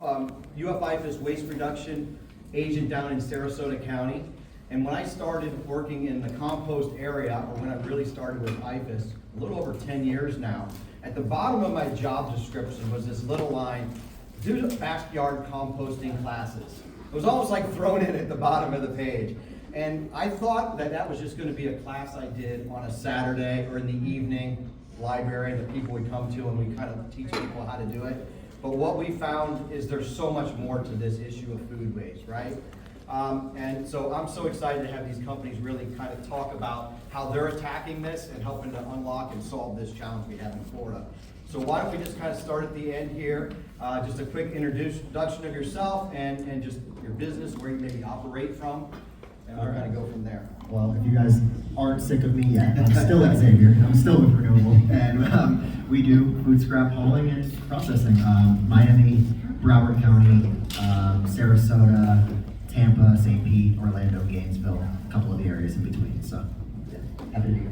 IFAS waste reduction agent down in Sarasota County. And when I started working in the compost area, or when I really started with IFAS, a little over 10 years now, at the bottom of my job description was this little line, do backyard composting classes. It was almost like thrown in at the bottom of the page. And I thought that that was just going to be a class I did on a Saturday or in the evening, library, and the people would come to and we kind of teach people how to do it. But what we found is there's so much more to this issue of food waste, right? And so I'm so excited to have these companies really kind of talk about how they're attacking this and helping to unlock and solve this challenge we have in Florida. So why don't we just kind of start at the end here, just a quick introduction of yourself and just your business, where you maybe operate from, and we're going to go from there. Well, if you guys aren't sick of me yet, I'm still Xavier. I'm still with Renewable, and we do food scrap hauling and processing. Miami, Broward County, Sarasota, Tampa, St. Pete, Orlando, Gainesville, a couple of the areas in between. So, yeah, happy to be here.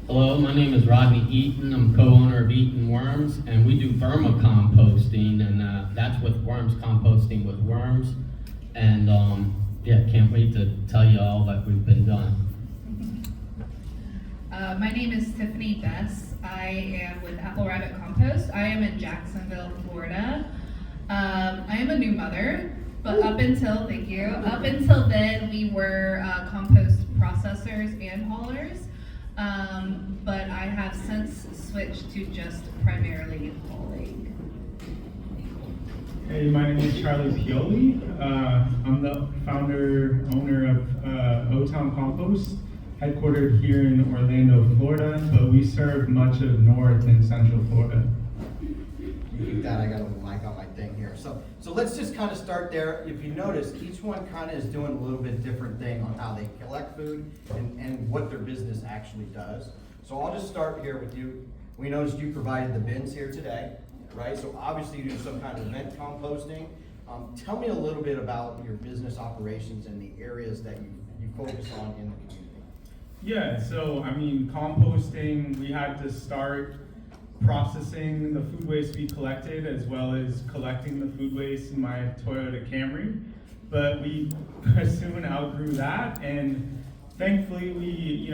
Hello, my name is Rodney Eaton. I'm co-owner of Eaton Worms, and we do vermicomposting, and that's with worms, composting with worms. And yeah, can't wait to tell you all that we've been done. My name is Tiffany Bess. I am with Apple Rabbit Compost. I am in Jacksonville, Florida. I am a new mother, but up until then we were compost processors and haulers. But I have since switched to just primarily hauling. Hey, my name is Charlie Pioli. I'm the owner of O-Town Compost, headquartered here in Orlando, Florida, but we serve much of North and Central Florida. You keep that, I got a mic on my thing here. So let's just kind of start there. If you notice, each one kind of is doing a little bit different thing on how they collect food and what their business actually does. So I'll just start here with you. We noticed you provided the bins here today, right? So obviously you do some kind of event composting. Tell me a little bit about your business operations and the areas that you focus on in the community. Yeah, so I mean, composting, we had to start processing the food waste we collected, as well as collecting the food waste in my Toyota Camry. But we soon outgrew that, and thankfully we,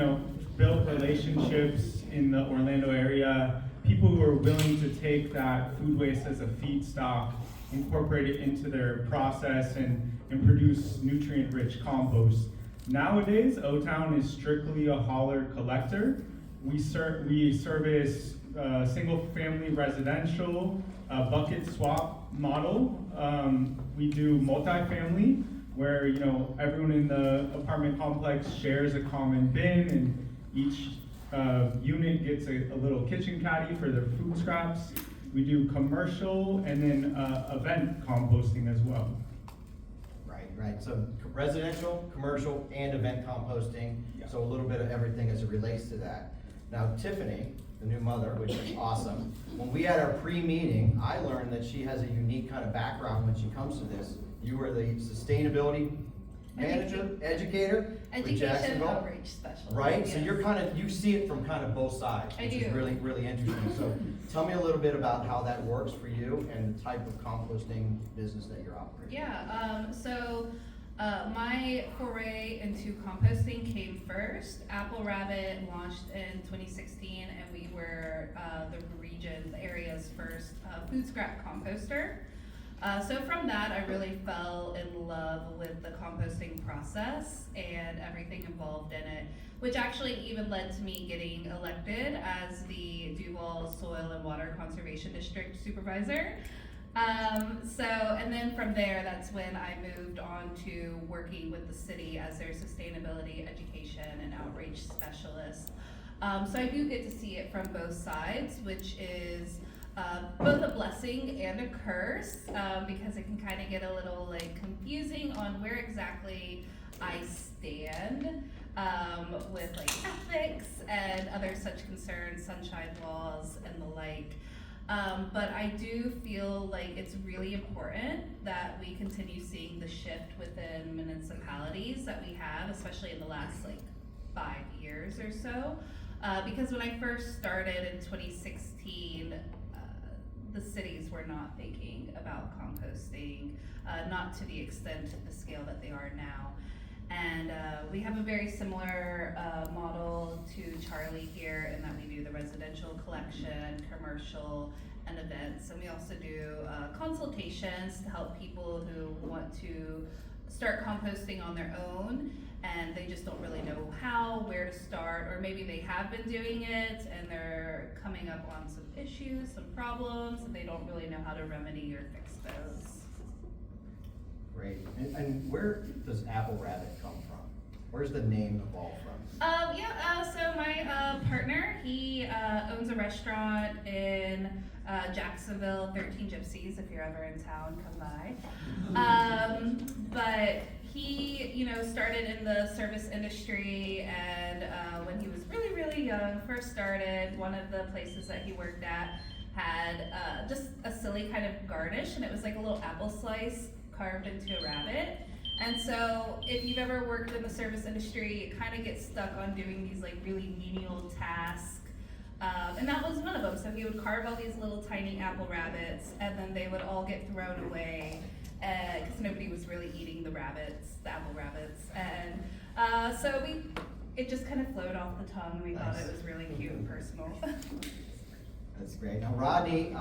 built relationships in the Orlando area, people who are willing to take that food waste as a feedstock, incorporate it into their process, and produce nutrient-rich compost. Nowadays, O-Town is strictly a hauler collector. We service single-family residential, bucket swap model. We do multifamily, where everyone in the apartment complex shares a common bin, and each unit gets a little kitchen caddy for their food scraps. We do commercial and then event composting as well. Right. So residential, commercial, and event composting. Yeah. So a little bit of everything as it relates to that. Now, Tiffany, the new mother, which is awesome. When we had our pre-meeting, I learned that she has a unique kind of background when she comes to this. You were the sustainability manager, educator with Jacksonville, outreach specialist. right? Yes. So you see it from kind of both sides, which is really, really interesting. So tell me a little bit about how that works for you and the type of composting business that you're operating. Yeah, my foray into composting came first. Apple Rabbit launched in 2016, and we were the area's first food scrap composter. So from that, I really fell in love with the composting process and everything involved in it, which actually even led to me getting elected as the Duval Soil and Water Conservation District Supervisor. And then from there, that's when I moved on to working with the city as their sustainability education and outreach specialist. So I do get to see it from both sides, which is both a blessing and a curse, because it can kind of get a little confusing on where exactly I stand with ethics and other such concerns, sunshine laws and the like. But I do feel like it's really important that we continue seeing the shift within municipalities that we have, especially in the last 5 years or so. Because when I first started in 2016, the cities were not thinking about not to the extent to the scale that they are now. And we have a very similar model to Charlie here in that we do the residential collection, commercial, and events. And we also do consultations to help people who want to start composting on their own and they just don't really know how, where to start, or maybe they have been doing it and they're coming up on some issues, some problems, and they don't really know how to remedy or fix those. Great. And where does Apple Rabbit come from? Where's the name evolve from? So my partner, he owns a restaurant in Jacksonville, 13 Gypsies, if you're ever in town, come by. But he, started in the service industry, and when he was really, really young, first started, one of the places that he worked at had just a silly kind of garnish, and it was like a little apple slice carved into a rabbit. And so if you've ever worked in the service industry, you kind of get stuck on doing these like really menial tasks. And that was one of them. So he would carve all these little tiny apple rabbits, and then they would all get thrown away because nobody was really eating the apple rabbits. And so it just kind of flowed off the tongue, and we thought it was really cute and personal. That's great. Now, Rodney,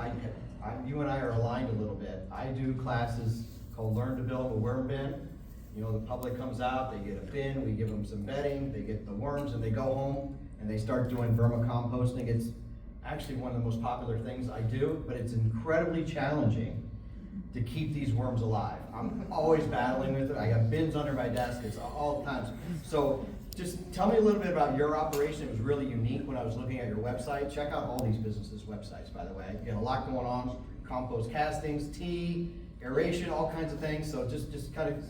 you and I are aligned a little bit. I do classes called Learn to Build a Worm Bin. The public comes out, they get a bin, we give them some bedding, they get the worms, and they go home and they start doing vermicomposting. It's actually one of the most popular things I do, but it's incredibly challenging to keep these worms alive. I'm always battling with it. I got bins under my desk, it's all times. So just tell me a little bit about your operation. It was really unique when I was looking at your website. Check out all these businesses' websites, by the way. You got a lot going on. Compost castings, tea, aeration, all kinds of things. So just kind of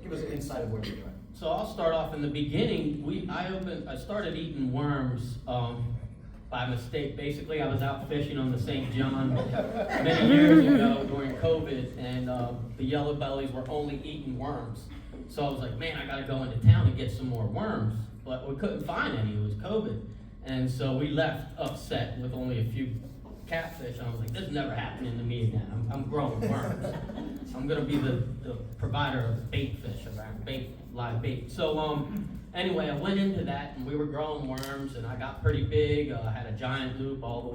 give us an insight of what you're doing. So I'll start off in the beginning. I started eating worms by mistake. Basically, I was out fishing on the St. John many years ago during COVID, and the yellow bellies were only eating worms. So I was like, man, I gotta go into town and get some more worms. But we couldn't find any, it was COVID. And so we left upset with only a few catfish. I was like, this is never happening to me again. I'm growing worms. I'm gonna be the provider of bait fish, around live bait. So anyway, I went into that and we were growing worms, and I got pretty big. I had a giant loop all the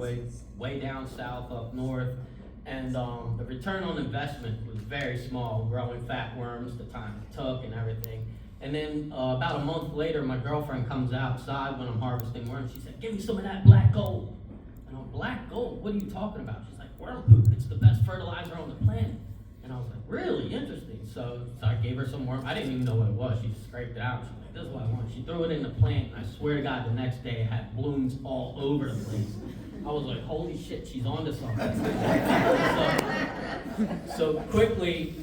way down south, up north. And the return on investment was very small, growing fat worms, the time it took and everything. And then about a month later, my girlfriend comes outside when I'm harvesting worms. She said, give me some of that black gold. And I'm, black gold? What are you talking about? She's like, worm poop, it's the best fertilizer on the planet. And I was like, really? Interesting. So I gave her some worm. I didn't even know what it was. She just scraped it out. She's like, this is what I want. She threw it in the plant, and I swear to God, the next day it had blooms all over the place. I was like, holy shit, she's onto something. So quickly,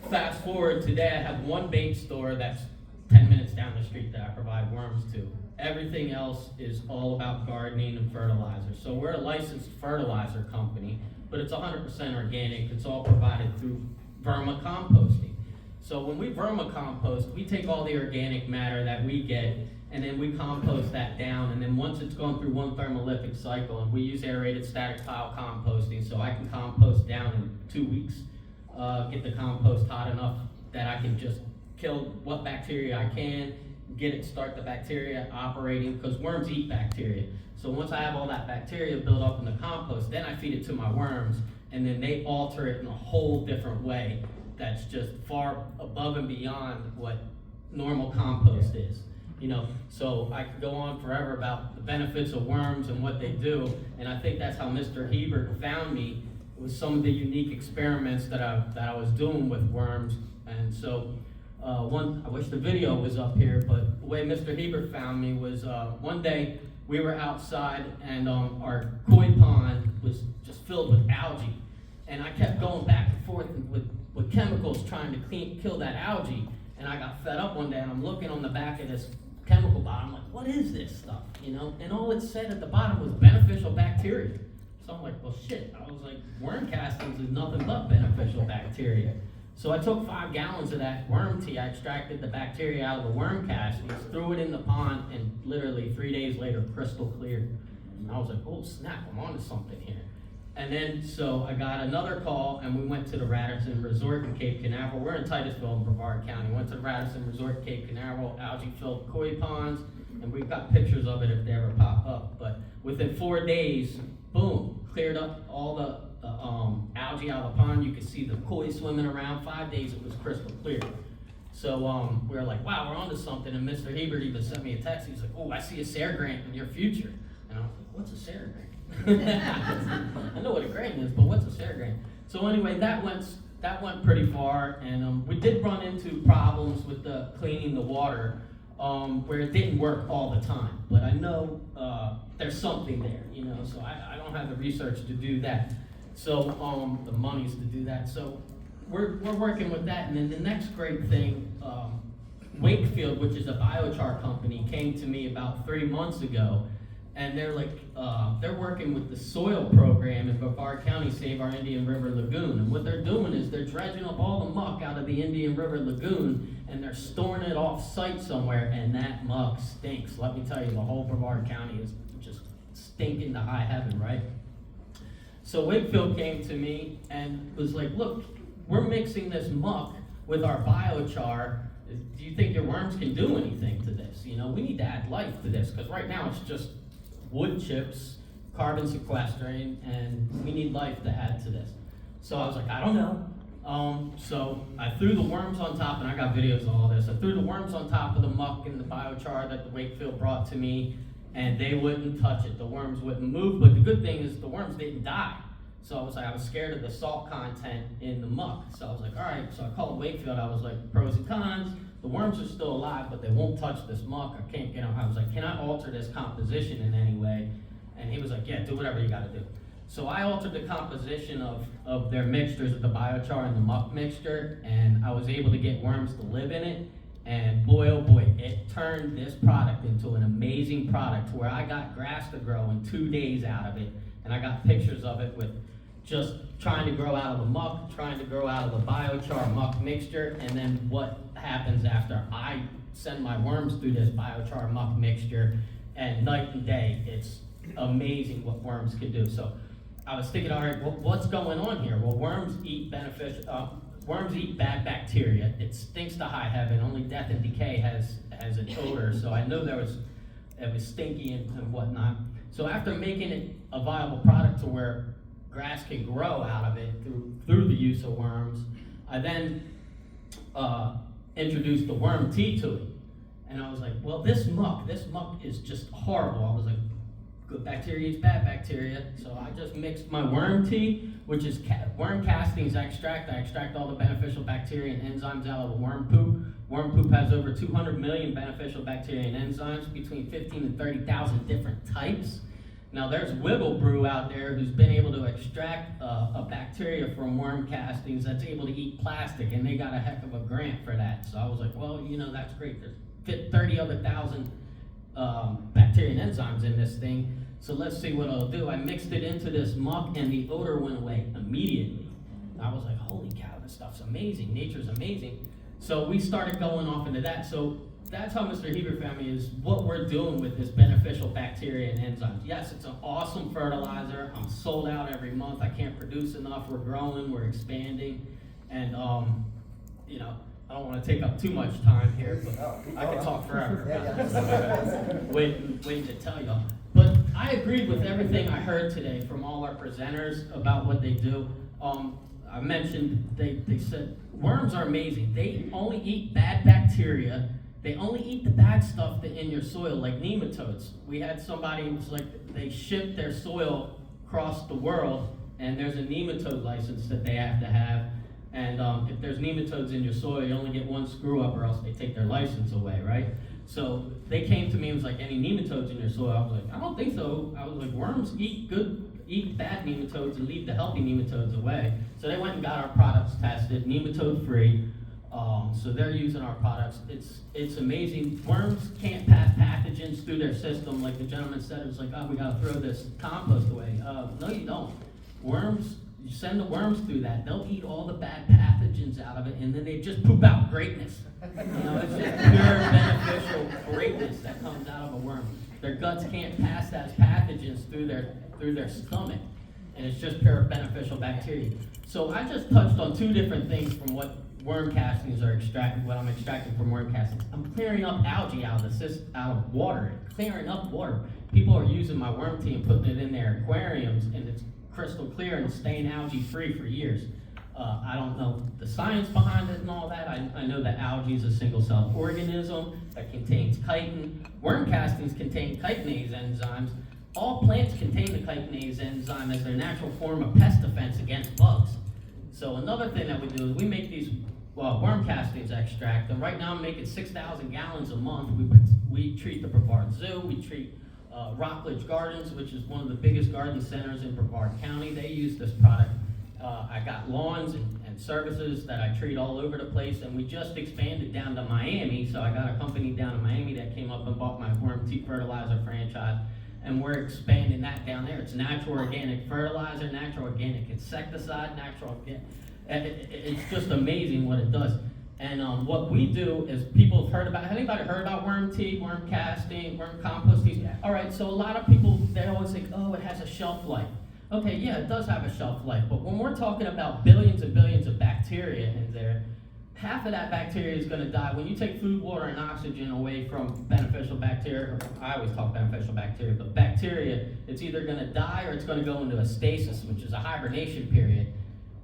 fast forward, today I have one bait store that's 10 minutes down the street that I provide worms to. Everything else is all about gardening and fertilizer. So we're a licensed fertilizer company, but it's 100% organic. It's all provided through vermicomposting. So when we vermicompost, we take all the organic matter that we get, and then we compost that down, and then once it's gone through one thermolytic cycle, and we use aerated static pile composting, so I can compost down in 2 weeks, get the compost hot enough that I can just kill what bacteria I can, start the bacteria operating, because worms eat bacteria. So once I have all that bacteria built up in the compost, then I feed it to my worms, and then they alter it in a whole different way that's just far above and beyond what normal compost is. So I could go on forever about the benefits of worms and what they do, and I think that's how Mr. Hebert found me, was some of the unique experiments that I was doing with worms. And so I wish the video was up here, but the way Mr. Hebert found me was one day we were outside, and our koi pond was just filled with algae, and I kept going back and forth with chemicals trying to kill that algae. And I got fed up one day, and I'm looking on the back of this chemical bottle. I'm like, what is this stuff? And all it said at the bottom was beneficial bacteria. So I'm like, well, shit. I was like, worm castings is nothing but beneficial bacteria. So I took 5 gallons of that worm tea. I extracted the bacteria out of the worm castings, threw it in the pond, and literally 3 days later, crystal clear. And I was like, oh snap, I'm onto something here. And then, so I got another call, and we went to the Radisson Resort in Cape Canaveral. We're in Titusville in Brevard County. Went to the Radisson Resort, Cape Canaveral, algae-filled koi ponds, and we've got pictures of it if they ever pop up. But within 4 days, boom, cleared up all the algae out of the pond. You could see the koi swimming around. 5 days, it was crystal clear. So we were like, wow, we're onto something. And Mr. Hebert even sent me a text. He's like, oh, I see a SARE grant in your future. And I was like, what's a SARE grant? I know what a grant is, but what's a SARE grant? So anyway, that went pretty far, and we did run into problems with the cleaning the water, where it didn't work all the time. But I know there's something there, you know. So I don't have the research to do that. So the money's to do that. So we're working with that, and then the next great thing, Wakefield, which is a biochar company, came to me about 3 months ago. And they're like, they're working with the soil program in Brevard County, Save Our Indian River Lagoon. And what they're doing is they're dredging up all the muck out of the Indian River Lagoon, and they're storing it off site somewhere, and that muck stinks. Let me tell you, the whole Brevard County is just stinking to high heaven, right? So Wakefield came to me and was like, look, we're mixing this muck with our biochar. Do you think your worms can do anything to this? You know, we need to add life to this, because right now it's just wood chips, carbon sequestering, and we need life to add to this. So I was like, I don't know. So I threw the worms on top, and I got videos of all this. I threw the worms on top of the muck and the biochar that the Wakefield brought to me, and they wouldn't touch it. The worms wouldn't move, but the good thing is the worms didn't die. So I was scared of the salt content in the muck. So I was like, all right. So I called Wakefield. I was like, pros and cons. The worms are still alive, but they won't touch this muck. I can't get them. I was like, can I alter this composition in any way? And he was like, yeah, do whatever you gotta do. So I altered the composition of their mixtures, of the biochar and the muck mixture, and I was able to get worms to live in it. And boy, oh boy, it turned this product into an amazing product where I got grass to grow in 2 days out of it. And I got pictures of it with just trying to grow out of the muck, trying to grow out of the biochar muck mixture, and then what happens after I send my worms through this biochar muck mixture, and night and day, it's amazing what worms can do. So I was thinking, all right, what's going on here? Well, worms eat bad bacteria. It stinks to high heaven. Only death and decay has an odor. So I know it was stinky and whatnot. So after making it a viable product to where grass can grow out of it through the use of worms, I then introduced the worm tea to it. And I was like, well, this muck is just horrible. I was like, good bacteria eats bad bacteria. So I just mixed my worm tea, which is worm castings extract. I extract all the beneficial bacteria and enzymes out of the worm poop. Worm poop has over 200 million beneficial bacteria and enzymes, between 15 and 30,000 different types. Now there's Wiggle Brew out there who's been able to extract a bacteria from worm castings that's able to eat plastic, and they got a heck of a grant for that. So I was like, well, you know, that's great. There's 30 other thousand bacteria and enzymes in this thing. So let's see what I'll do. I mixed it into this muck, and the odor went away immediately. I was like, holy cow, this stuff's amazing. Nature's amazing. So we started going off into that. So that's how Mr. Hebert found me, is what we're doing with this beneficial bacteria and enzymes. Yes, it's an awesome fertilizer. I'm sold out every month. I can't produce enough. We're growing, we're expanding. And, you know, I don't want to take up too much time here, but I could talk forever about this. Waiting to tell y'all. But I agreed with everything I heard today from all our presenters about what they do. I mentioned, they said, worms are amazing. They only eat bad bacteria. They only eat the bad stuff in your soil, like nematodes. We had somebody who was like, they shipped their soil across the world, and there's a nematode license that they have to have. And if there's nematodes in your soil, you only get one screw up, or else they take their license away, right? So they came to me and was like, any nematodes in your soil? I was like, I don't think so. I was like, worms eat bad nematodes and leave the healthy nematodes away. So they went and got our products tested, nematode free. So they're using our products. It's amazing. Worms can't pass pathogens through their system. Like the gentleman said, it was like, oh, we gotta throw this compost away. No, you don't. Worms, you send the worms through that, they'll eat all the bad pathogens out of it, and then they just poop out greatness. You know, it's just pure beneficial greatness that comes out of a worm. Their guts can't pass those pathogens through their stomach. and it's just pure beneficial bacteria. So I just touched on two different things from what worm castings are extracted, what I'm extracting from worm castings. I'm clearing up algae out of water, clearing up water. People are using my worm tea and putting it in their aquariums, and it's crystal clear and staying algae free for years. I don't know the science behind it and all that. I know that algae is a single-celled organism that contains chitin. Worm castings contain chitinase enzymes. All plants contain the chitinase enzyme as their natural form of pest defense against bugs. So another thing that we do is we make these worm castings extract, and right now I'm making 6,000 gallons a month. We treat the Brevard Zoo, we treat Rockledge Gardens, which is one of the biggest garden centers in Brevard County. They use this product. I got lawns and services that I treat all over the place, and we just expanded down to Miami. So I got a company down in Miami that came up and bought my worm tea fertilizer franchise, and we're expanding that down there. It's natural organic fertilizer, natural organic insecticide, natural organic. It's just amazing what it does. And what we do is people have heard about, anybody heard about worm tea, worm casting, worm composting? Yeah. All right, so a lot of people, they always think, oh, it has a shelf life. Okay, yeah, it does have a shelf life, but when we're talking about billions and billions of bacteria in there, half of that bacteria is going to die. When you take food, water, and oxygen away from beneficial bacteria, I always talk beneficial bacteria, but bacteria, it's either going to die or it's going to go into a stasis, which is a hibernation period.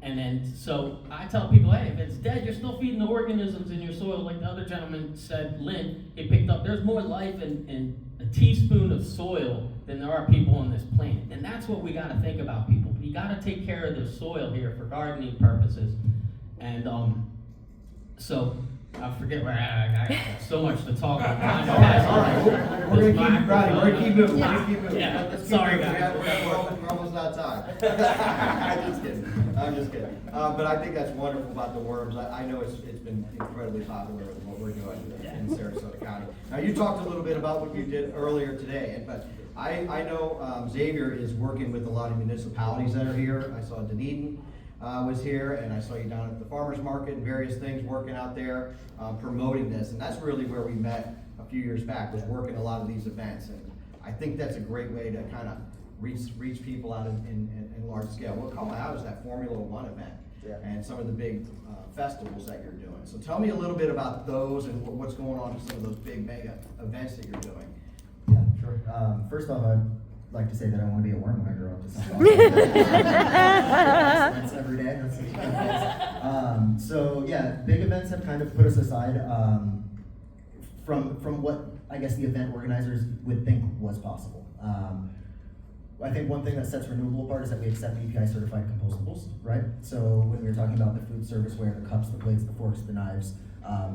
And then, so I tell people, hey, if it's dead, you're still feeding the organisms in your soil. Like the other gentleman said, Lynn, he picked up, there's more life in a teaspoon of soil than there are people on this planet. And that's what we got to think about, people. You got to take care of the soil here for gardening purposes. And so, I forget where I got so much to talk about. All right. We're gonna keep riding. We're gonna keep moving. We're gonna keep moving. Yeah. Let's keep Sorry, moving. guys. We're almost out of time. I'm just kidding. But I think that's wonderful about the worms. I know it's been incredibly popular with what we're doing in Sarasota County. Now, you talked a little bit about what you did earlier today, but I know Xavier is working with a lot of municipalities that are here. I saw Dunedin was here, and I saw you down at the farmer's market and various things working out there, promoting this. And that's really where we met a few years back, was working a lot of these events. And I think that's a great way to kind of reach people out in large scale. What caught my eye was that Formula One event and some of the big festivals that you're doing. So tell me a little bit about those and what's going on with some of those big mega events that you're doing. Yeah, sure. First off, I'd like to say that I want to be a worm when I grow up. This is that's every day. That's so yeah, big events have kind of put us aside from what I guess the event organizers would think was possible. I think one thing that sets renewable apart is that we accept EPI certified compostables, right? So when we were talking about the food service ware, the cups, the plates, the forks, the knives,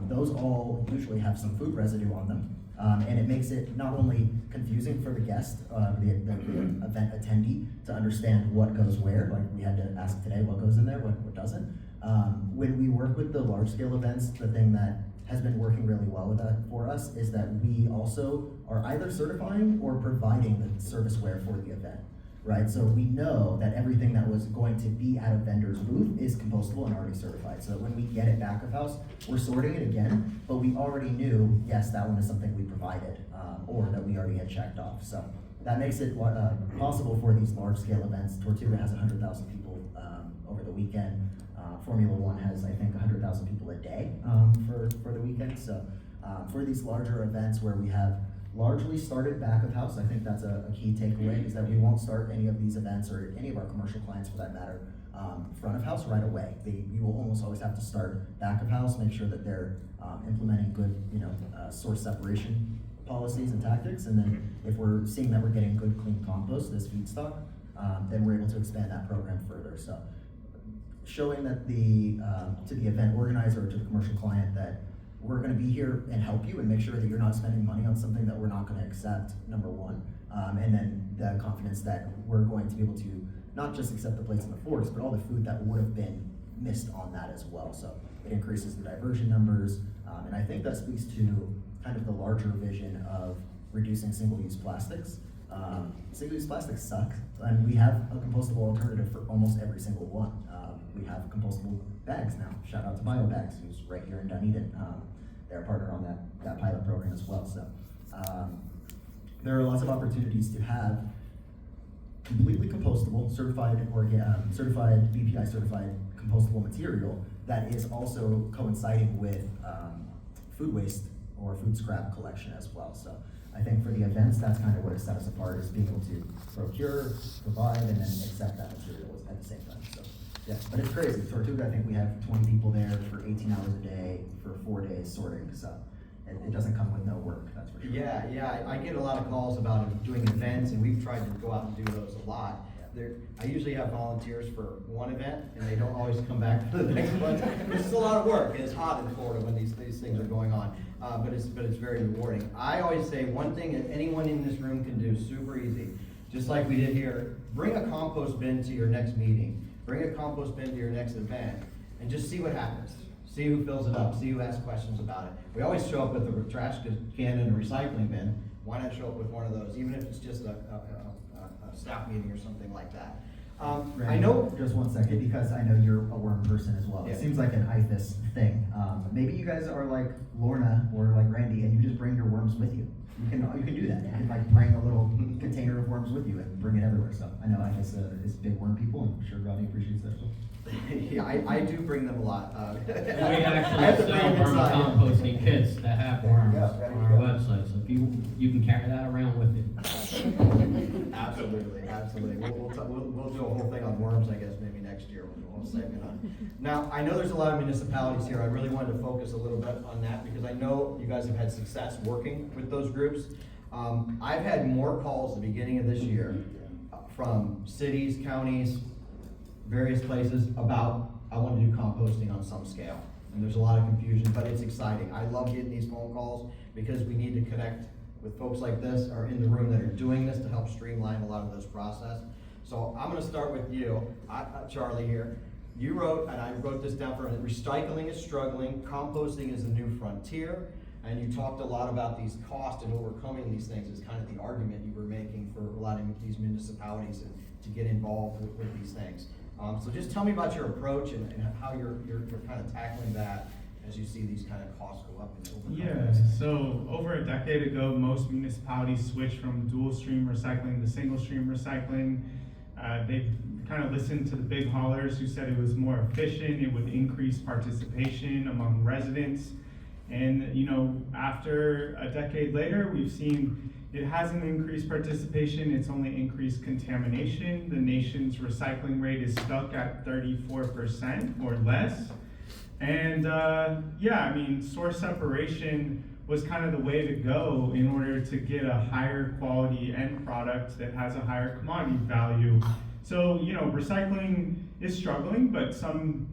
those all usually have some food residue on them. And it makes it not only confusing for the guest, the event attendee, to understand what goes where, like we had to ask today what goes in there, what doesn't. When we work with the large scale events, the thing that has been working really well with that for us is that we also are either certifying or providing the serviceware for the event, right? So we know that everything that was going to be at a vendor's booth is compostable and already certified. So that when we get it back of house, we're sorting it again, but we already knew, yes, that one is something we provided, or that we already had checked off. So that makes it possible for these large scale events. Tortuga has 100,000 people over the weekend. Formula One has, I think, 100,000 people a day for the weekend. So for these larger events where we have largely started back of house, I think that's a key takeaway, is that we won't start any of these events, or any of our commercial clients for that matter, front of house right away. You will almost always have to start back of house, make sure that they're implementing good, source separation policies and tactics, and then if we're seeing that we're getting good clean compost as feedstock, then we're able to expand that program further. So showing that to the event organizer or to the commercial client that we're going to be here and help you and make sure that you're not spending money on something that we're not going to accept, number one, and then the confidence that we're going to be able to not just accept the plates and the forks, but all the food that would have been missed on that as well. So it increases the diversion numbers, and I think that speaks to kind of the larger vision of reducing single-use plastics. Single-use plastics suck, and we have a compostable alternative for almost every single one. We have compostable bags now. Shout out to BioBags, who's right here in Dunedin. They're a partner on that pilot program as well. So there are lots of opportunities to have completely compostable, certified BPI certified compostable material that is also coinciding with food waste or food scrap collection as well. So I think for the events, that's kind of what set us apart, is being able to procure, provide, and then accept that material at the same time. So yeah, but it's crazy. Tortuga, I think we have 20 people there for 18 hours a day for 4 days sorting. So it doesn't come with no work, that's for sure. Yeah, I get a lot of calls about doing events, and we've tried to go out and do those a lot. I usually have volunteers for one event, and they don't always come back for the next one. It's just a lot of work, and it's hot in Florida when these things are going on, but it's very rewarding. I always say one thing that anyone in this room can do, super easy, just like we did here, bring a compost bin to your next meeting, bring a compost bin to your next event, and just see what happens. See who fills it up, see who asks questions about it. We always show up with a trash can and a recycling bin. Why not show up with one of those, even if it's just a staff meeting or something like that. Randy, I know. Just 1 second, because I know you're a worm person as well. Yeah. It seems like an IFAS thing. Maybe you guys are like Lorna or like Randy, and you just bring your worms with you. You can do that. You can like bring a little container of worms with you and bring it everywhere. So I know IFAS is big worm people, and I'm sure Rodney appreciates that as well. Yeah, I do bring them a lot. And we I have to actually bring sell them inside. vermicomposting kits that have worms There you on go. our website, so if you can carry that around with you. Absolutely. We'll do a whole thing on worms, I guess, maybe next year. We'll do a whole segment on. Now, I know there's a lot of municipalities here. I really wanted to focus a little bit on that because I know you guys have had success working with those groups. I've had more calls at the beginning of this year from cities, counties, various places about, I want to do composting on some scale. And there's a lot of confusion, but it's exciting. I love getting these phone calls because we need to connect with folks like this or in the room that are doing this to help streamline a lot of this process. So I'm gonna start with you, Charlie here. You wrote, and I wrote this down for recycling is struggling, composting is the new frontier, and you talked a lot about these costs and overcoming these things is kind of the argument you were making for a lot of these municipalities and to get involved with these things. So just tell me about your approach and how you're kind of tackling that as you see these kind of costs go up and overcome. Yeah, so over a decade ago, most municipalities switched from dual stream recycling to single stream recycling. They kind of listened to the big haulers who said it was more efficient, it would increase participation among residents. And after a decade later, we've seen it hasn't increased participation, it's only increased contamination. The nation's recycling rate is stuck at 34% or less. And source separation was kind of the way to go in order to get a higher quality end product that has a higher commodity value. So, recycling is struggling, but some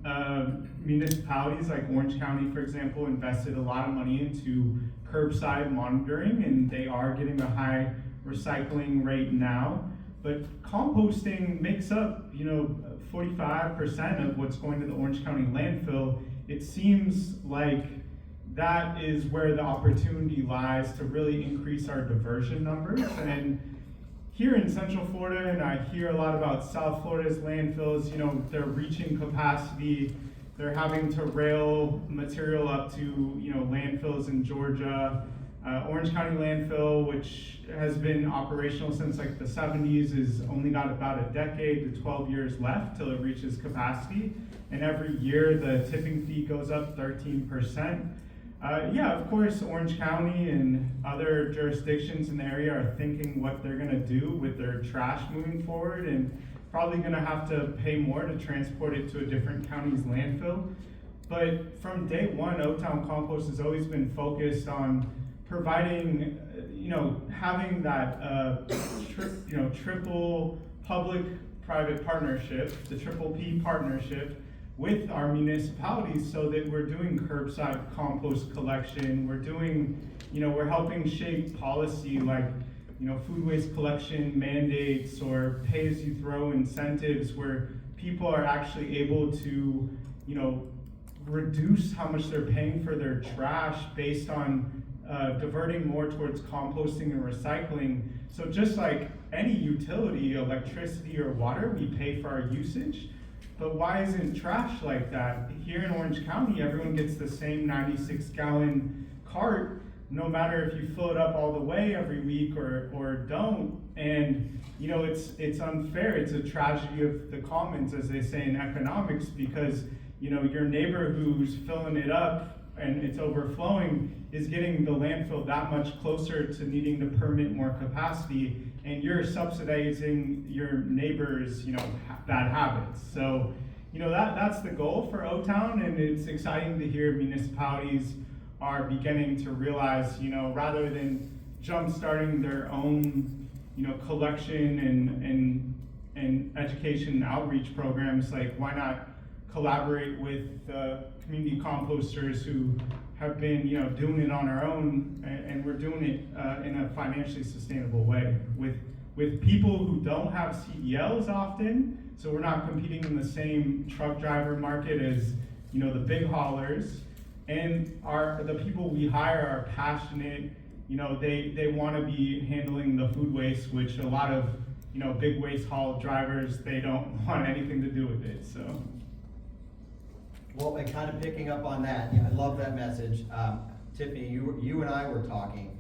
municipalities like Orange County, for example, invested a lot of money into curbside monitoring, and they are getting a high recycling rate now. But composting makes up, 45% of what's going to the Orange County landfill. It seems like that is where the opportunity lies to really increase our diversion numbers. And here in Central Florida, and I hear a lot about South Florida's landfills, they're reaching capacity. They're having to rail material up to, landfills in Georgia. Orange County landfill, which has been operational since like the 70s, is only got about a decade to 12 years left till it reaches capacity. And every year the tipping fee goes up 13%. Of course, Orange County and other jurisdictions in the area are thinking what they're gonna do with their trash moving forward, and probably gonna have to pay more to transport it to a different county's landfill. But from day one, O-Town Compost has always been focused on providing, having that, triple public-private partnership, the triple P partnership with our municipalities, so that we're doing curbside compost collection, we're doing, we're helping shape policy like, food waste collection mandates or pay-as-you-throw incentives where people are actually able to, reduce how much they're paying for their trash based on diverting more towards composting and recycling. So just like any utility, electricity or water, we pay for our usage. But why isn't trash like that? Here in Orange County, everyone gets the same 96-gallon cart no matter if you fill it up all the way every week or don't. And you know, it's unfair. It's a tragedy of the commons, as they say in economics, because you know, your neighbor who's filling it up and it's overflowing is getting the landfill that much closer to needing to permit more capacity, and you're subsidizing your neighbor's, you know, bad habits. So, you know, that's the goal for O-Town, and it's exciting to hear municipalities are beginning to realize, you know, rather than jump-starting their own, you know, collection and education and outreach programs, like why not collaborate with community composters who have been, you know, doing it on our own, and we're doing it in a financially sustainable way with people who don't have CDLs often, so we're not competing in the same truck driver market as, you know, the big haulers, and the people we hire are passionate, you know, they want to be handling the food waste, which a lot of, you know, big waste haul drivers, they don't want anything to do with it, so. Well, and kind of picking up on that, yeah, I love that message. Tiffany, you and I were talking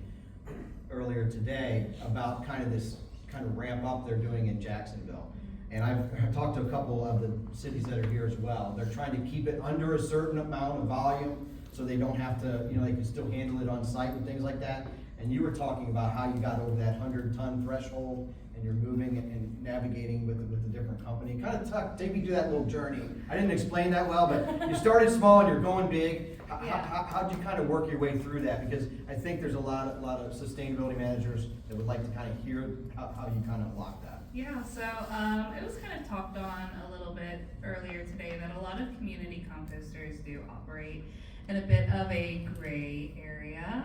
earlier today about kind of this kind of ramp up they're doing in Jacksonville. And I've talked to a couple of the cities that are here as well. They're trying to keep it under a certain amount of volume so they don't have to, you know, they can still handle it on site and things like that. And you were talking about how you got over that 100-ton threshold and you're moving and navigating with a different company. Kind of take me through that little journey. I didn't explain that well, but you started small and you're going big. How'd you kind of work your way through that? Because I think there's a lot of sustainability managers that would like to kind of hear how you kind of unlock that. Yeah, so it was kind of talked on a little bit earlier today that a lot of community composters do operate in a bit of a gray area.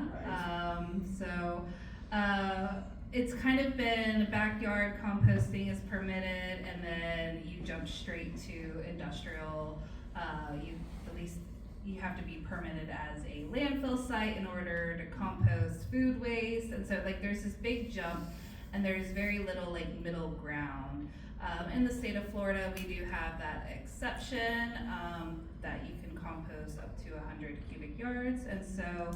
It's kind of been backyard composting is permitted, and then you jump straight to industrial. You have to be permitted as a landfill site in order to compost food waste, and so like there's this big jump, and there's very little like middle ground. In the state of Florida, we do have that exception that you can compost up to 100 cubic yards, and so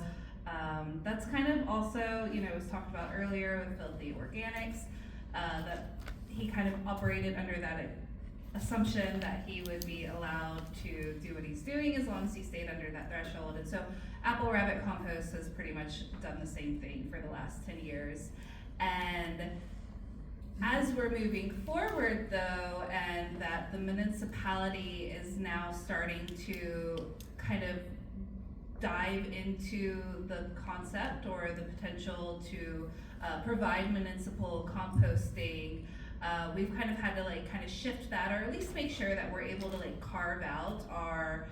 that's kind of also, you know, it was talked about earlier with Filthy Organics, that he kind of operated under that assumption that he would be allowed to do what he's doing as long as he stayed under that threshold. And so Apple Rabbit Compost has pretty much done the same thing for the last 10 years. And as we're moving forward though, and that the municipality is now starting to kind of dive into the concept or the potential to provide municipal composting, we've kind of had to like kind of shift that, or at least make sure that we're able to like carve out our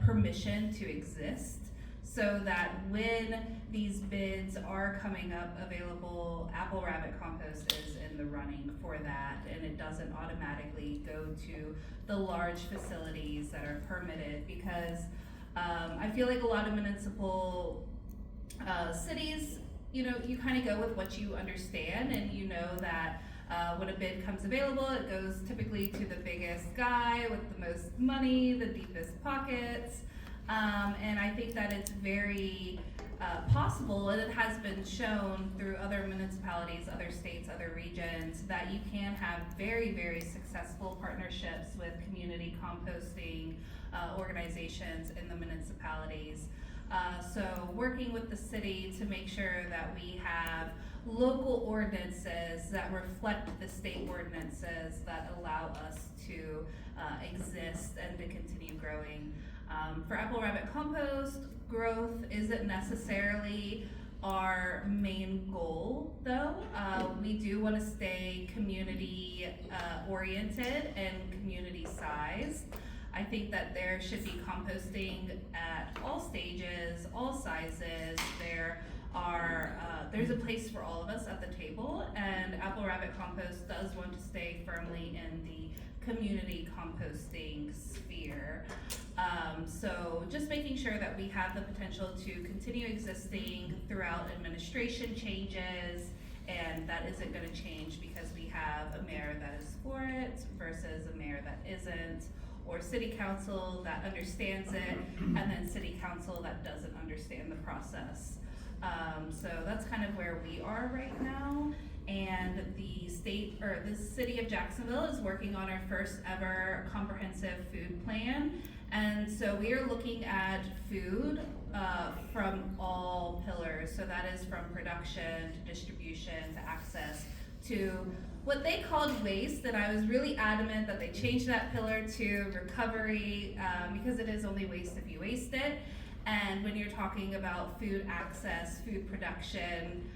permission to exist, so that when these bids are coming up available, Apple Rabbit Compost is in the running for that, and it doesn't automatically go to the large facilities that are permitted, because I feel like a lot of municipal cities, you know, you kind of go with what you understand, and you know that when a bid comes available, it goes typically to the biggest guy with the most money, the deepest pockets, and I think that it's very possible, and it has been shown through other municipalities, other states, other regions, that you can have very, very successful partnerships with community composting organizations in the municipalities. So working with the city to make sure that we have local ordinances that reflect the state ordinances that allow us to exist and to continue growing. For Apple Rabbit Compost, growth isn't necessarily our main goal though. We do want to stay community oriented and community sized. I think that there should be composting at all stages, all sizes. There's a place for all of us at the table, and Apple Rabbit Compost does want to stay firmly in the community composting sphere. So just making sure that we have the potential to continue existing throughout administration changes, and that isn't going to change because we have a mayor that is for it versus a mayor that isn't, or city council that understands it, and then city council that doesn't understand the process. So that's kind of where we are right now. And the city of Jacksonville is working on our first ever comprehensive food plan. And so we are looking at food from all pillars. So that is from production to distribution to access to what they called waste. And I was really adamant that they change that pillar to recovery because it is only waste if you waste it. And when you're talking about food access, food production,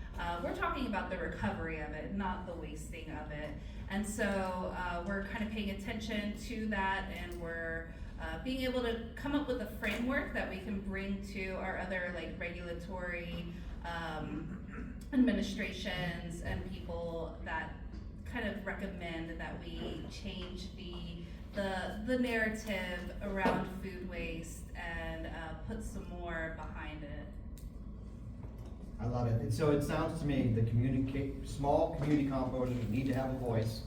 we're talking about the recovery of it, not the wasting of it. And so we're kind of paying attention to that, and we're being able to come up with a framework that we can bring to our other like regulatory administrations and people that kind of recommend that we change the narrative around food waste and put some more behind it. I love it. And so it sounds to me the small community composters need to have a voice,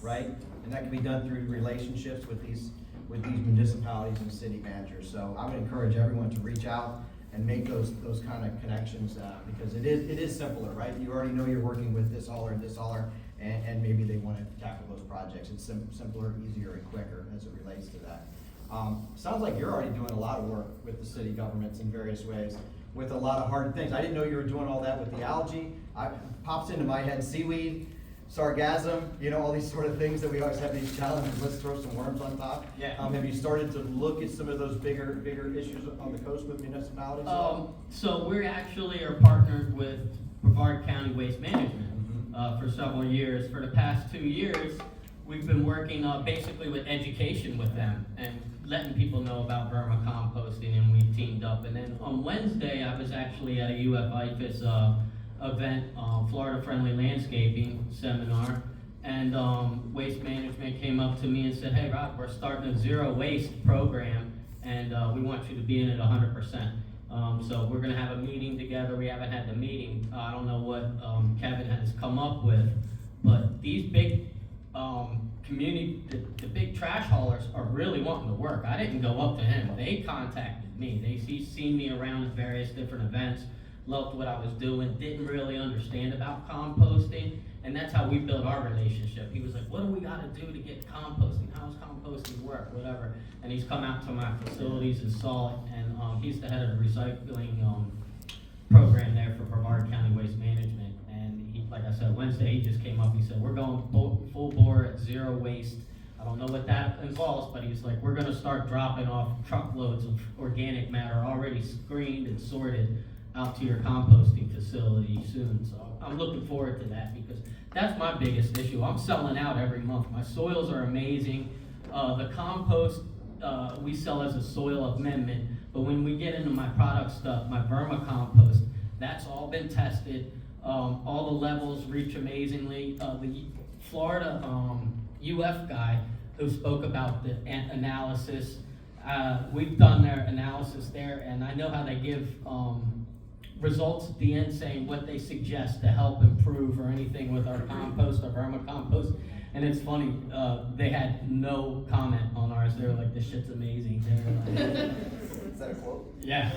right? And that can be done through relationships with these municipalities and city managers. So I would encourage everyone to reach out and make those kind of connections because it is simpler, right? You already know you're working with this hauler and this hauler, and maybe they want to tackle those projects. It's simpler, easier, and quicker as it relates to that. Sounds like you're already doing a lot of work with the city governments in various ways, with a lot of hard things. I didn't know you were doing all that with the algae. Pops into my head seaweed, sargassum, all these sort of things that we always have these challenges. Let's throw some worms on top. Yeah. Have you started to look at some of those bigger issues on the coast with municipalities? So we actually are partnered with Brevard County Waste Management for several years. For the past 2 years, we've been working basically with education with them and letting people know about vermicomposting, and we teamed up. And then on Wednesday, I was actually at a IFAS event, Florida Friendly Landscaping Seminar, and Waste Management came up to me and said, "Hey Rob, we're starting a zero waste program, and we want you to be in it 100%. So we're gonna have a meeting together. We haven't had the meeting. I don't know what Kevin has come up with, but these big the big trash haulers are really wanting to work. I didn't go up to him. They contacted me. They seen me around at various different events, loved what I was doing, didn't really understand about composting, and that's how we built our relationship. He was like, "What do we gotta do to get composting? How does composting work? Whatever." And he's come out to my facilities and saw it, and he's the head of the recycling program there for Brevard County Waste Management. And he, like I said, Wednesday he just came up. He said, "We're going full bore at zero waste." I don't know what that involves, but he's like, "We're going to start dropping off truckloads of organic matter already screened and sorted out to your composting facility soon." So I'm looking forward to that because that's my biggest issue. I'm selling out every month. My soils are amazing. The compost we sell as a soil amendment, but when we get into my product stuff, my vermicompost, that's all been tested. All the levels reach amazingly. The Florida UF guy who spoke about the analysis, we've done their analysis there, and I know how they give results at the end saying what they suggest to help improve or anything with our compost or vermicompost. And it's funny, they had no comment on ours. They were like, "This shit's amazing." They were like, Is that a quote? yeah.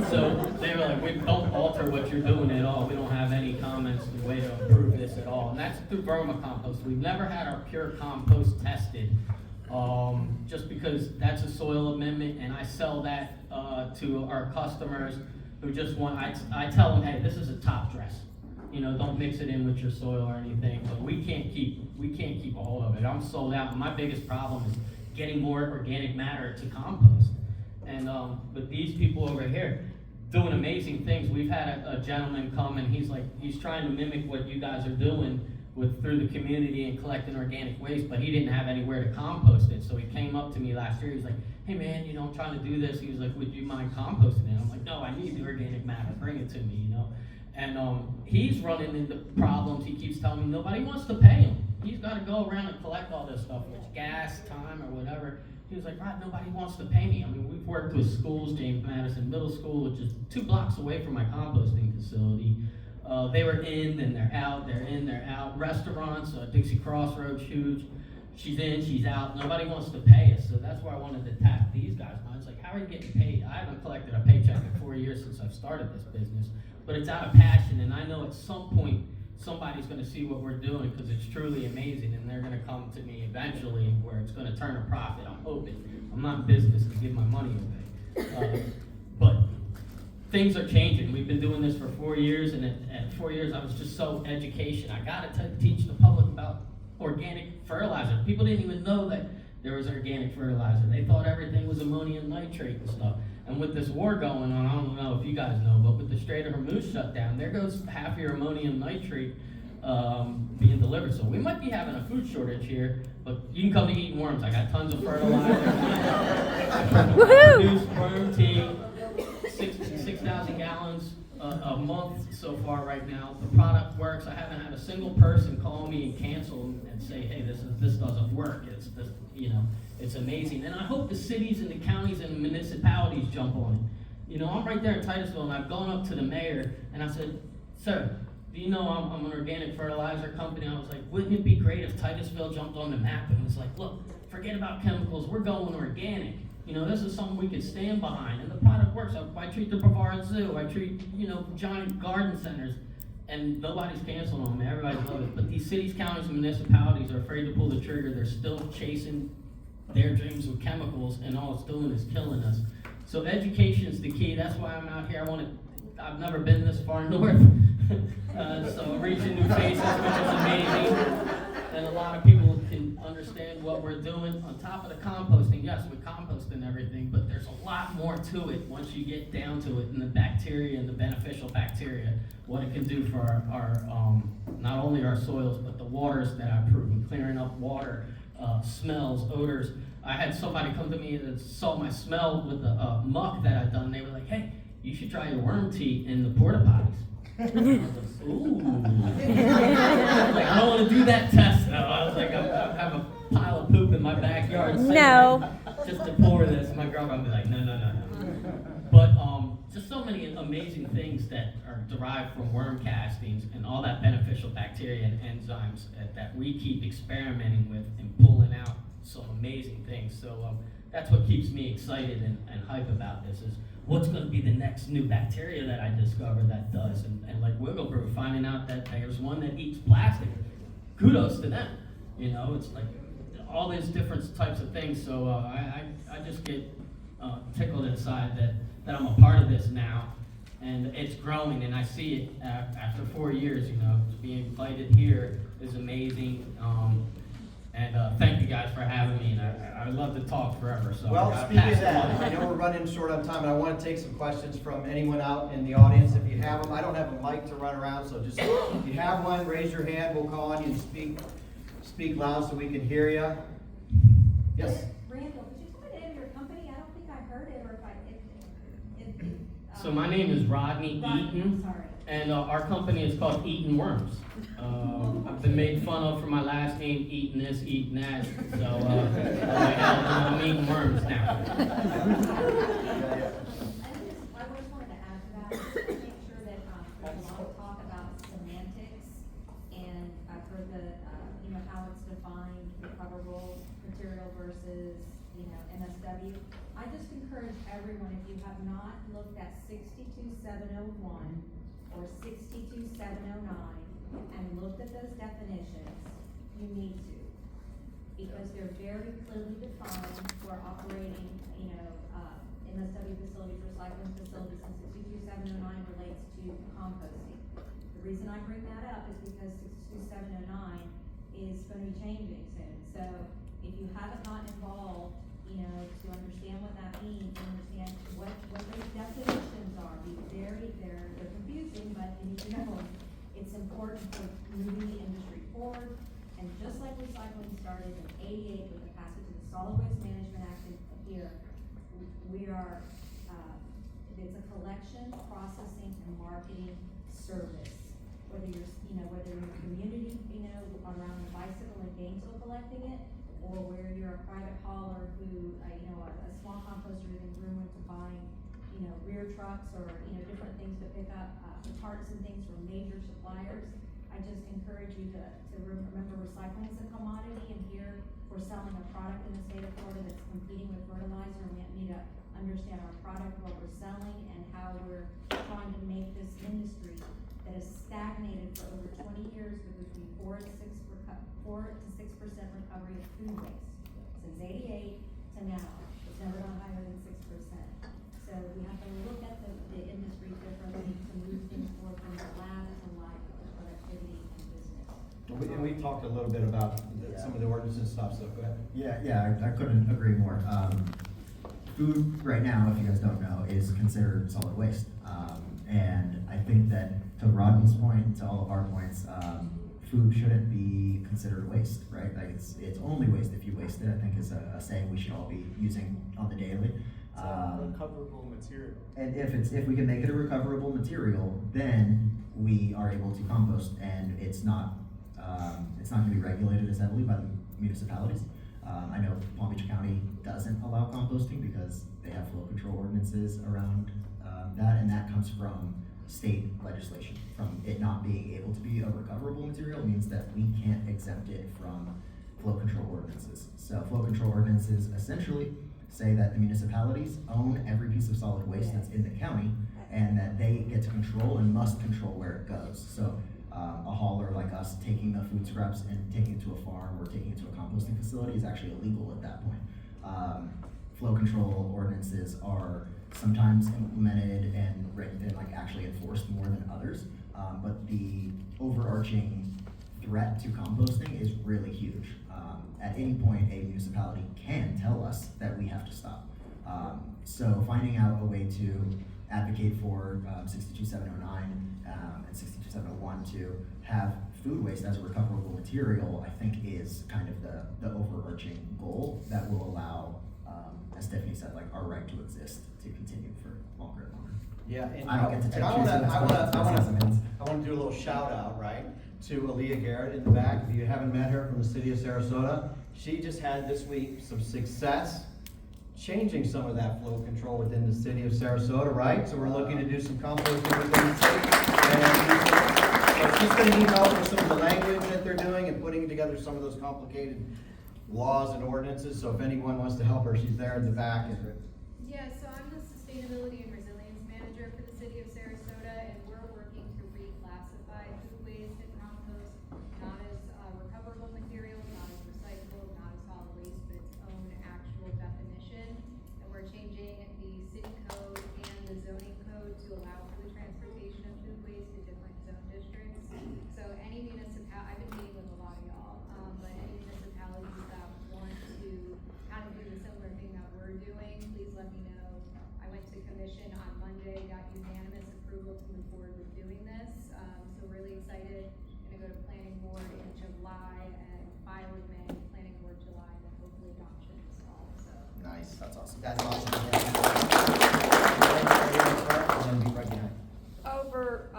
So they were like, "We don't alter what you're doing at all. We don't have any comments on the way to improve this at all." And that's through vermicompost. We've never had our pure compost tested, just because that's a soil amendment, and I sell that to our customers who just want. I tell them, "Hey, this is a top dress. Don't mix it in with your soil or anything." But we can't keep a hold of it. I'm sold out. And my biggest problem is getting more organic matter to compost. And with these people over here doing amazing things, we've had a gentleman come and he's trying to mimic what you guys are doing through the community and collecting organic waste, but he didn't have anywhere to compost it. So he came up to me last year. He's like, "Hey man, I'm trying to do this." He was like, "Would you mind composting it?" I'm like, "No, I need the organic matter. Bring it to me." And he's running into problems. He keeps telling me nobody wants to pay him. He's got to go around and collect all this stuff, which gas, time, or whatever. He was like, "Rod, nobody wants to pay me." I mean, we've worked with schools, James Madison Middle School, which is 2 blocks away from my composting facility. They were in, then they're out, they're in, they're out. Restaurants, Dixie Crossroads, huge. She's in, she's out. Nobody wants to pay us. So that's why I wanted to tap these guys. I was like, how how are you getting paid? I haven't collected a paycheck in 4 years since I've started this business, but it's out of passion, and I know at some point, somebody's gonna see what we're doing, because it's truly amazing, and they're gonna come to me eventually where it's gonna turn a profit, I'm hoping. I'm not in business to give my money away. But things are changing. We've been doing this for 4 years, and at 4 years, I was just so education. I gotta teach the public about organic fertilizer. People didn't even know that there was organic fertilizer. They thought everything was ammonium nitrate and stuff. And with this war going on, I don't know if you guys know, but with the Strait of Hormuz shut down, there goes half your ammonium nitrate being delivered. So we might be having a food shortage here, but you can come to Eating Worms. I got tons of fertilizer. I produce worm tea, 6,000 gallons a month so far right now. The product works. I haven't had a single person call me and cancel and say, hey, this doesn't work. It's amazing. And I hope the cities and the counties and the municipalities jump on it. I'm right there in Titusville, and I've gone up to the mayor and I said, sir, do you know I'm an organic fertilizer company? I was like, wouldn't it be great if Titusville jumped on the map and was like, look, forget about chemicals, we're going organic. This is something we could stand behind, and the product works. I treat the Brevard Zoo, I treat, giant garden centers, and nobody's canceling on me, everybody loves it. But these cities, counties, and municipalities are afraid to pull the trigger. They're still chasing their dreams with chemicals, and all it's doing is killing us. So education is the key. That's why I'm out here. I've never been this far north, so reaching new faces, which is amazing. And a lot of people can understand what we're doing. On top of the composting, yes, we compost and everything, but there's a lot more to it once you get down to it, and the bacteria and the beneficial bacteria, what it can do for our not only our soils, but the waters that I've proven, clearing up water, smells, odors. I had somebody come to me that saw my smell with the muck that I'd done. They were like, hey, you should try your worm tea in the porta potties. I was like, ooh. I don't want to do that test though. I was like, I have a pile of poop in my backyard. No. Just to pour this. My girlfriend would be like, no. But just so many amazing things that are derived from worm castings and all that beneficial bacteria and enzymes that we keep experimenting with and pulling out some amazing things. So that's what keeps me excited and hype about this is what's going to be the next new bacteria that I discover that does. And like Wiggle Brew, finding out that there's one that eats plastic. Kudos to them. It's like all these different types of things. So I just get tickled inside that I'm a part of this now. And it's growing, and I see it after 4 years, being invited here is amazing. And thank you guys for having me, and I'd love to talk forever. So Well, speaking of that, I know we're running short on time, but I want to take some questions from anyone out in the audience. If you have them, I don't have a mic to run around, so just if you have one, raise your hand. We'll call on you and speak loud so we can hear you. Yes. Randall, could you tell me the name of your company? I don't think I heard it, or So my name is Rodney Eaton, sorry. and our company is called Eating Worms. I've been made fun of for my last name, eating this, eating that, so I'm eating worms now. I just wanted to add to that, just to make sure that there's a lot of talk about semantics, and I've heard how it's defined, recoverable material versus, MSW. I just encourage everyone, if you have not looked at 62701 or 62709 and looked at those definitions, you need to. Because they're very clearly defined for operating, MSW facilities, recycling facilities, and 62709 relates to composting. The reason I bring that up is because 62709 is going to be changing soon. So if you haven't gotten involved, to understand what that means, to understand what those definitions are, they're confusing, but you need to know them. It's important for moving the industry forward, and just like recycling started in '88 with the passage of the Solid Waste Management Act here, we are, it's a collection, processing, and marketing service. Whether you're in the community, around the bicycle in Gainesville collecting it, or where you're a private hauler who, a small composter in Greenwood to buying, rear trucks or, different things to pick up parts and things from major suppliers. I just encourage you to remember recycling is a commodity, and here we're selling a product in the state of Florida that's competing with fertilizer, and we need to understand our product, what we're selling, and how we're trying to make this industry that has stagnated for over 20 years with between 4 to 6% recovery of food waste. Since '88 to now, it's never gone higher than 6%. So we have to look at the industry differently to move things forward from the lab to life, productivity and business. And we talked a little bit about some of the ordinance and stuff, so go ahead. Yeah, I couldn't agree more. Food right now, if you guys don't know, is considered solid waste. And I think that to Rodney's point, to all of our points, food shouldn't be considered waste, right? Like it's only waste if you waste it, I think is a saying we should all be using on the daily. It's a recoverable material. And if we can make it a recoverable material, then we are able to compost, and it's not going to be regulated as heavily by the municipalities. I know Palm Beach County doesn't allow composting because they have flow control ordinances around that, and that comes from state legislation. From it not being able to be a recoverable material means that we can't exempt it from flow control ordinances. So flow control ordinances essentially say that the municipalities own every piece of solid waste that's in the county, and that they get to control and must control where it goes. So a hauler like us taking the food scraps and taking it to a farm or taking it to a composting facility is actually illegal at that point. Flow control ordinances are sometimes implemented and like actually enforced more than others, but the overarching threat to composting is really huge. At any point, a municipality can tell us that we have to stop. So finding out a way to advocate for 62709 and 62701 to have food waste as a recoverable material, I think is kind of the overarching goal that will allow, as Stephanie said, like our right to exist to continue for longer and longer. Yeah, and I don't get to take I want to do a little shout out, right, to Aaliyah Garrett in the back. If you haven't met her, from the city of Sarasota, she just had this week some success changing some of that flow control within the city of Sarasota, right? So we're looking to do some composting within the city. And so she's going to need help with some of the language that they're doing and putting together some of those complicated laws and ordinances. So if anyone wants to help her, she's there in the back. Yeah, so I'm the Sustainability and Resilience Manager for the City of Sarasota, and we're working to reclassify food waste and compost, not as recoverable material, not as recyclable, not as solid waste, but its own actual definition. And we're changing the city code and the zoning code to allow for the transportation of food waste to different zone districts. So any I've been meeting with a lot of y'all, but any municipalities that want to kind of do the similar thing that we're doing, please let me know. I went to commission on Monday, got unanimous approval to move forward with doing this. So really excited. Gonna go to planning board in July and file with May, planning board July, and then hopefully adoption this fall, so. Nice. That's awesome. That's awesome. And then be right behind. Over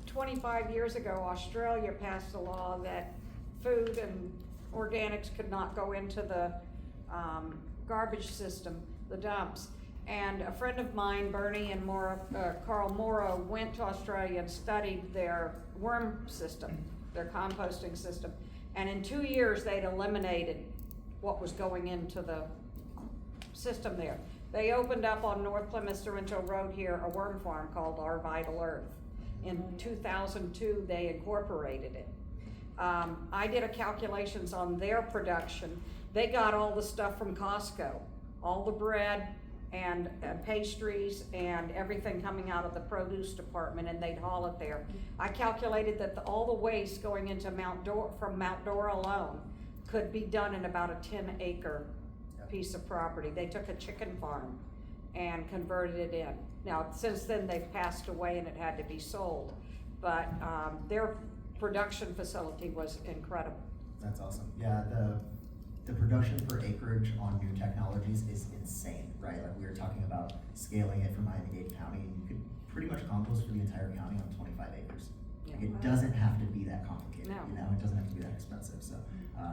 25 years ago, Australia passed a law that food and organics could not go into the garbage system, the dumps. And a friend of mine, Bernie and Carl Morrow, went to Australia and studied their worm system, their composting system. And in 2 years, they'd eliminated what was going into the system there. They opened up on North Plymouth Sorrento Road here a worm farm called Our Vital Earth. In 2002, they incorporated it. I did a calculations on their production. They got all the stuff from Costco, all the bread and pastries and everything coming out of the produce department, and they'd haul it there. I calculated that all the waste going into from Mount Dora alone could be done in about a 10-acre piece of property. They took a chicken farm and converted it in. Now, since then, they've passed away and it had to be sold, but their production facility was incredible. That's awesome. Yeah, the production per acreage on new technologies is insane, right? Like we were talking about scaling it for Miami-Dade County, and you could pretty much compost for the entire county on 25 acres. Yeah. Like it doesn't have to be that complicated, No. you know? It doesn't have to be that expensive. So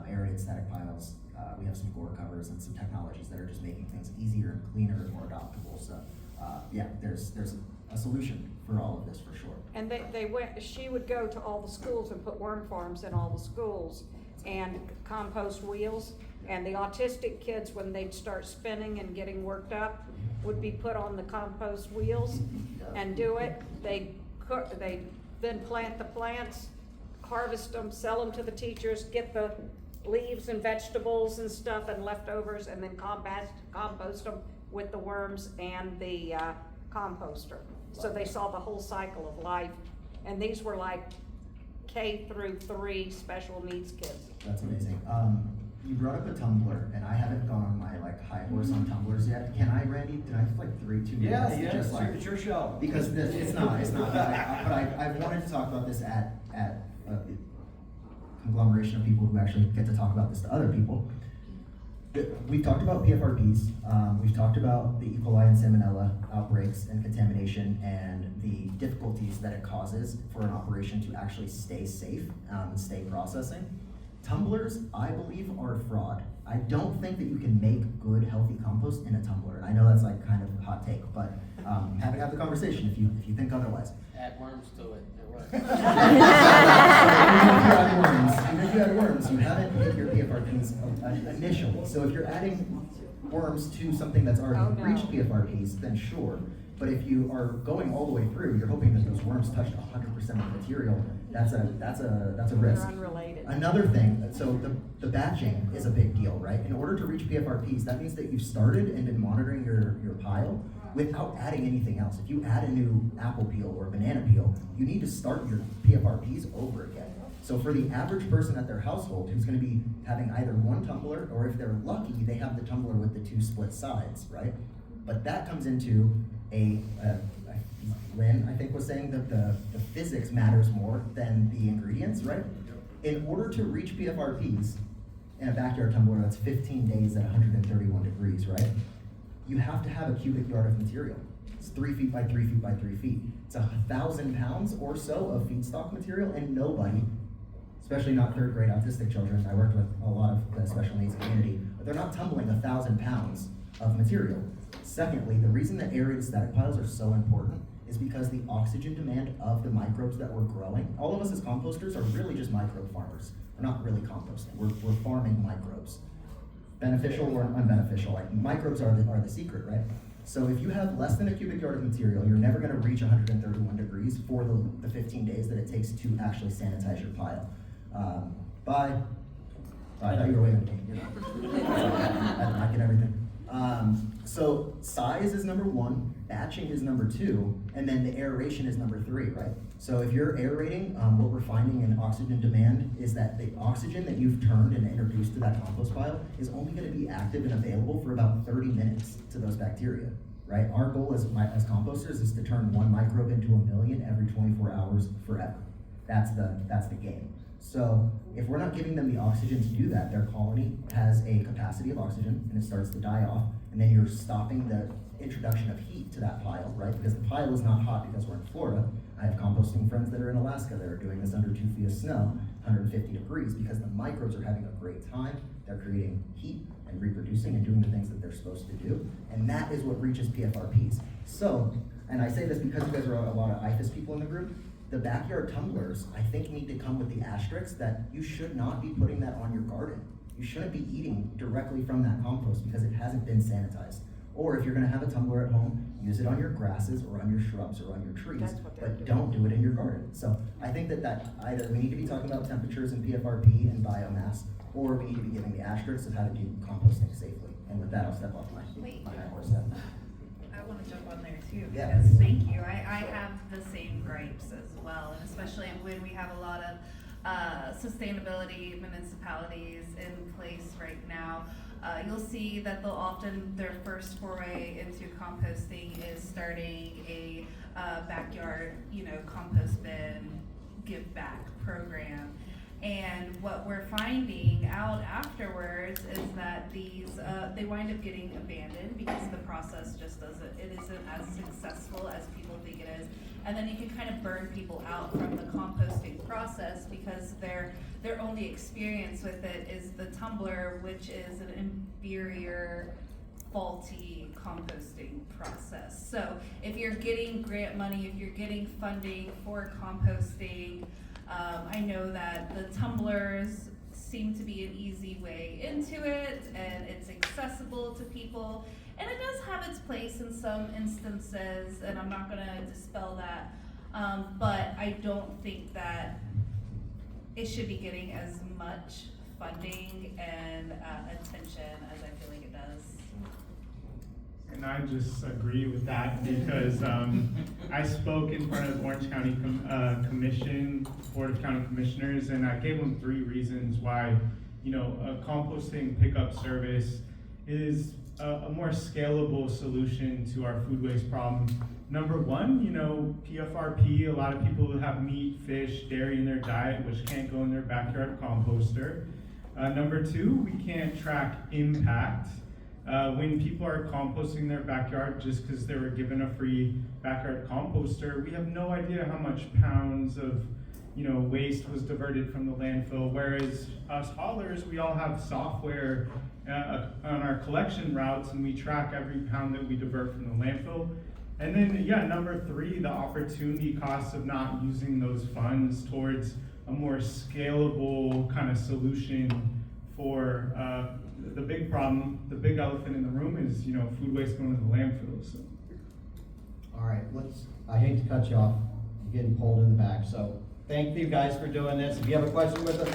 aerated static piles, we have some gore covers and some technologies that are just making things easier and cleaner and more adoptable. So yeah, there's a solution for all of this for sure. And she would go to all the schools and put worm farms in all the schools and compost wheels. And the autistic kids, when they'd start spinning and getting worked up, would be put on the compost wheels and do it. They'd then plant the plants, harvest them, sell them to the teachers, get the leaves and vegetables and stuff and leftovers, and then compost them with the worms and the composter. So they saw the whole cycle of life. And these were like K-3 special needs kids. That's amazing. You brought up a tumbler, and I haven't gone on my like high horse on tumblers yet. Can I, Randy? Did I have like 2 minutes? Yeah, to just like, it's your show. because it's not. But I've wanted to talk about this at a conglomeration of people who actually get to talk about this to other people. We've talked about PFRPs. We've talked about the E. coli and Salmonella outbreaks and contamination and the difficulties that it causes for an operation to actually stay safe and stay processing. Tumblers, I believe, are a fraud. I don't think that you can make good, healthy compost in a tumbler. And I know that's like kind of a hot take, but happy to have the conversation if you think otherwise. Add worms to it, it works. Even if you had worms, you haven't hit your PFRPs initially. So if you're adding worms to something that's already reached PFRPs, then sure. But if you are going all the way through, you're hoping that those worms touch 100% of the material. That's a risk. They're unrelated. Another thing, so the batching is a big deal, right? In order to reach PFRPs, that means that you've started and been monitoring your pile without adding anything else. If you add a new apple peel or banana peel, you need to start your PFRPs over again. So for the average person at their household who's gonna be having either one tumbler, or if they're lucky, they have the tumbler with the 2 split sides, right? But that comes into Lynn, I think, was saying that the physics matters more than the ingredients, right? In order to reach PFRPs in a backyard tumbler that's 15 days at 131 degrees, right? You have to have a cubic yard of material. It's 3 feet by 3 feet by 3 feet. It's 1,000 pounds or so of feedstock material, and nobody, especially not 3rd grade autistic children, I worked with a lot of the special needs community, but they're not tumbling 1,000 pounds of material. Secondly, the reason that aerated static piles are so important is because the oxygen demand of the microbes that we're growing, all of us as composters are really just microbe farmers. We're not really composting, we're farming microbes. Beneficial or unbeneficial, like microbes are the secret, right? So if you have less than a cubic yard of material, you're never gonna reach 131 degrees for the 15 days that it takes to actually sanitize your pile. Bye. I thought you were waving at me. I get everything. So size is number 1, batching is number 2, and then the aeration is number 3, right? So if you're aerating, what we're finding in oxygen demand is that the oxygen that you've turned and introduced to that compost pile is only gonna be active and available for about 30 minutes to those bacteria, right? Our goal as composters is to turn 1 microbe into 1,000,000 every 24 hours forever. That's the game. So if we're not giving them the oxygen to do that, their colony has a capacity of oxygen and it starts to die off, and then you're stopping the introduction of heat to that pile, right? Because the pile is not hot because we're in Florida. I have composting friends that are in Alaska that are doing this under 2 feet of snow, 150 degrees, because the microbes are having a great time. They're creating heat and reproducing and doing the things that they're supposed to do. And that is what reaches PFRPs. So, and I say this because you guys are a lot of IFAS people in the group, the backyard tumblers, I think, need to come with the asterisk that you should not be putting that on your garden. You shouldn't be eating directly from that compost because it hasn't been sanitized. Or if you're gonna have a tumbler at home, use it on your grasses or on your shrubs or on your trees, but don't do it in your garden. So I think that either we need to be talking about temperatures and PFRP and biomass, or we need to be giving the asterisks of how to do composting safely. And with that, I'll step off my high horse then. I want to jump on there too, Yeah. because thank you. I have the same gripes as well, and especially when we have a lot of sustainability municipalities in place right now. You'll see that they'll often, their first foray into composting is starting a backyard, compost bin give back program. And what we're finding out afterwards is that these, they wind up getting abandoned because the process just isn't as successful as people think it is. And then you can kind of burn people out from the composting process because their only experience with it is the tumbler, which is an inferior, faulty composting process. So if you're getting grant money, if you're getting funding for composting, I know that the tumblers seemed to be an easy way into it, and it's accessible to people. And it does have its place in some instances, and I'm not gonna dispel that. But I don't think that it should be getting as much funding and attention as I feel like it does. And I just agree with that because I spoke in front of Orange County Board of County Commissioners, and I gave them 3 reasons why, you know, a composting pickup service is a more scalable solution to our food waste problem. Number 1, you know, PFRP, a lot of people have meat, fish, dairy in their diet, which can't go in their backyard composter. Number 2, we can't track impact. When people are composting their backyard just because they were given a free backyard composter, we have no idea how much pounds of, you know, waste was diverted from the landfill. Whereas us haulers, we all have software on our collection routes, and we track every pound that we divert from the landfill. And then, yeah, number 3, the opportunity costs of not using those funds towards a more scalable kind of solution for the big problem, the big elephant in the room is, you know, food waste going to the landfill. So. All right, I hate to cut you off, you're getting pulled in the back, so thank you guys for doing this. If you have a question with us,